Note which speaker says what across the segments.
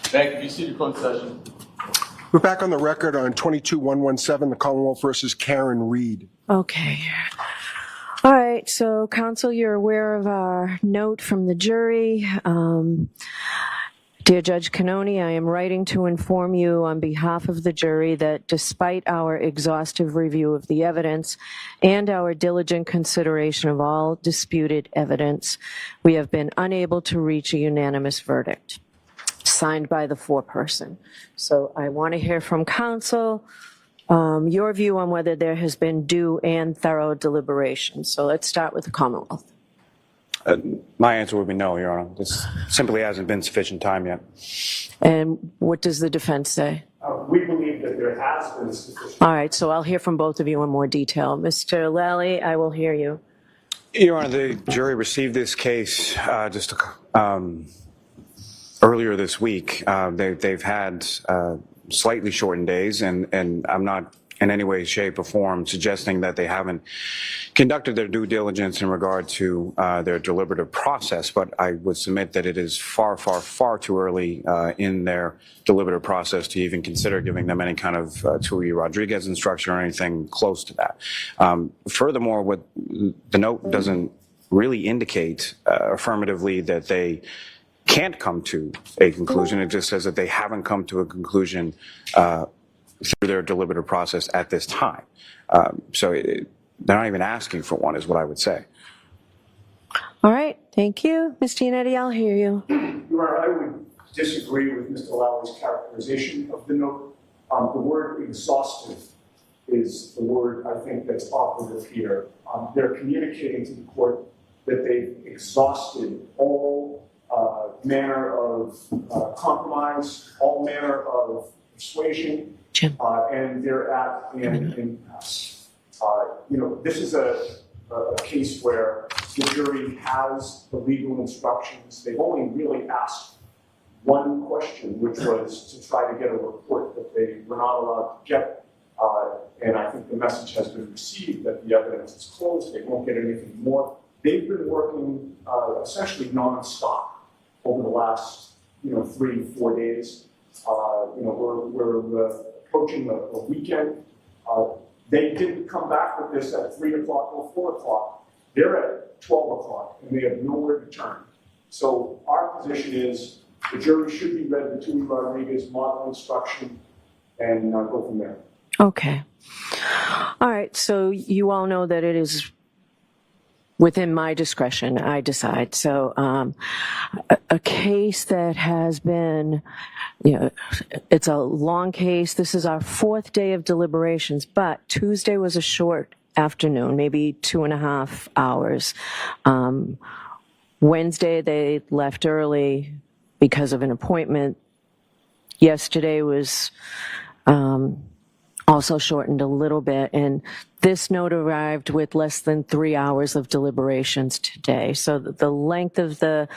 Speaker 1: Thank you. Be seated for session.
Speaker 2: We're back on the record on 22-117, the Commonwealth versus Karen Reed.
Speaker 3: Okay. All right, so counsel, you're aware of our note from the jury. Dear Judge Cannoni, I am writing to inform you on behalf of the jury that despite our exhaustive review of the evidence and our diligent consideration of all disputed evidence, we have been unable to reach a unanimous verdict, signed by the foreperson. So I want to hear from counsel your view on whether there has been due and thorough deliberation. So let's start with the Commonwealth.
Speaker 4: My answer would be no, Your Honor. This simply hasn't been sufficient time yet.
Speaker 3: And what does the defense say?
Speaker 5: We believe that there has been sufficient.
Speaker 3: All right, so I'll hear from both of you in more detail. Mr. Lally, I will hear you.
Speaker 4: Your Honor, the jury received this case just earlier this week. They've had slightly shortened days, and I'm not in any way, shape, or form suggesting that they haven't conducted their due diligence in regard to their deliberative process, but I would submit that it is far, far, far too early in their deliberative process to even consider giving them any kind of Tui Rodriguez instruction or anything close to that. Furthermore, what the note doesn't really indicate affirmatively that they can't come to a conclusion. It just says that they haven't come to a conclusion through their deliberative process at this time. So they're not even asking for one, is what I would say.
Speaker 3: All right, thank you. Ms. Gianetti, I'll hear you.
Speaker 5: Your Honor, I would disagree with Mr. Lowry's characterization of the note. The word exhaustive is the word I think that's operative here. They're communicating to the court that they've exhausted all manner of compromise, all manner of persuasion, and they're at an impasse. This is a case where the jury has the legal instructions. They've only really asked one question, which was to try to get a report that they were not allowed to get. And I think the message has been received that the evidence is closed. They won't get anything more. They've been working essentially nonstop over the last 3-4 days. We're approaching a weekend. They didn't come back with this at 3 o'clock or 4 o'clock. They're at 12 o'clock, and they have nowhere to turn. So our position is the jury should be read the Tui Rodriguez model instruction and go from there.
Speaker 3: Okay. All right, so you all know that it is within my discretion, I decide. So a case that has been, it's a long case. This is our 4th day of deliberations, but Tuesday was a short afternoon, maybe 2.5 hours. Wednesday, they left early because of an appointment. Yesterday was also shortened a little bit, and this note arrived with less than 3 hours of deliberations today. So the length of the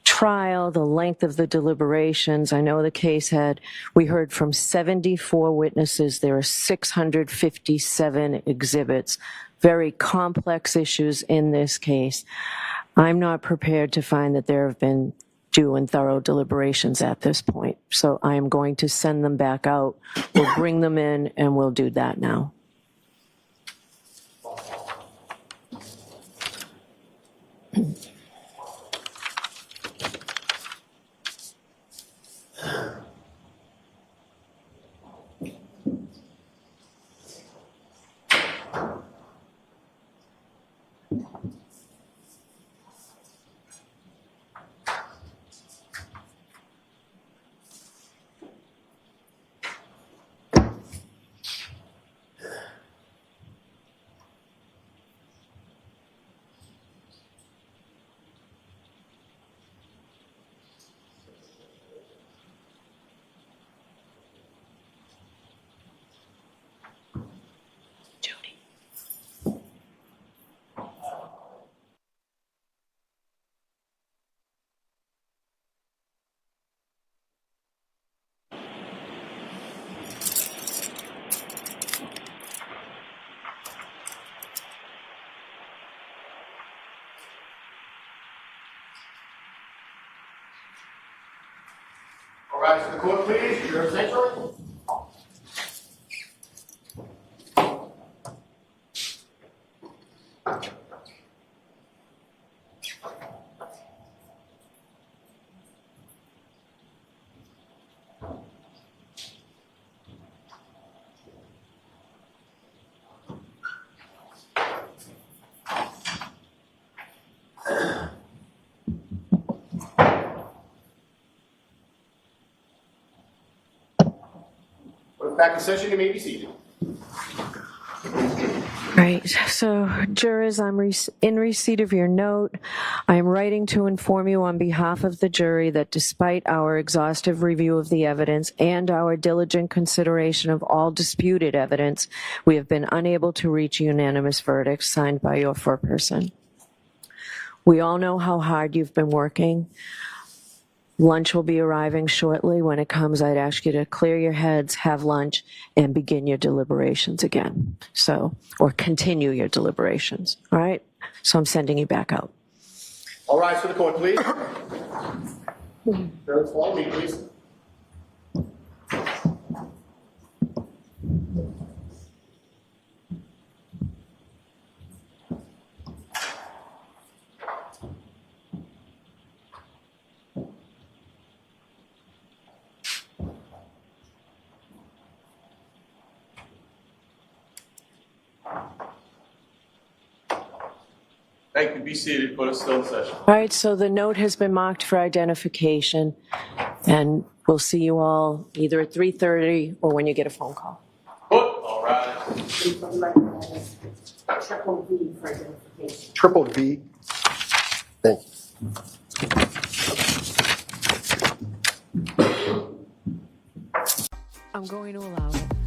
Speaker 3: trial, the length of the deliberations, I know the case we heard from 74 witnesses. There are 657 exhibits, very complex issues in this case. I'm not prepared to find that there have been due and thorough deliberations at this point. So I am going to send them back out. We'll bring them in, and we'll do that now.
Speaker 1: All rise to the court, please. Your attention. We're back in session. You may be seated.
Speaker 3: Right. So, jurors, I'm in receipt of your note. I am writing to inform you on behalf of the jury that despite our exhaustive review of the evidence and our diligent consideration of all disputed evidence, we have been unable to reach a unanimous verdict signed by your foreperson. We all know how hard you've been working. Lunch will be arriving shortly. When it comes, I'd ask you to clear your heads, have lunch, and begin your deliberations again. So, or continue your deliberations. All right? So I'm sending you back out.
Speaker 1: All rise to the court, please. Jurors, follow me, please. Thank you. Be seated. Court is still in session.
Speaker 3: All right, so the note has been marked for identification, and we'll see you all either at 3:30 or when you get a phone call.
Speaker 1: Court, all rise.
Speaker 6: Triple V for identification.
Speaker 2: Triple V. Thank you.
Speaker 3: I'm going to allow it.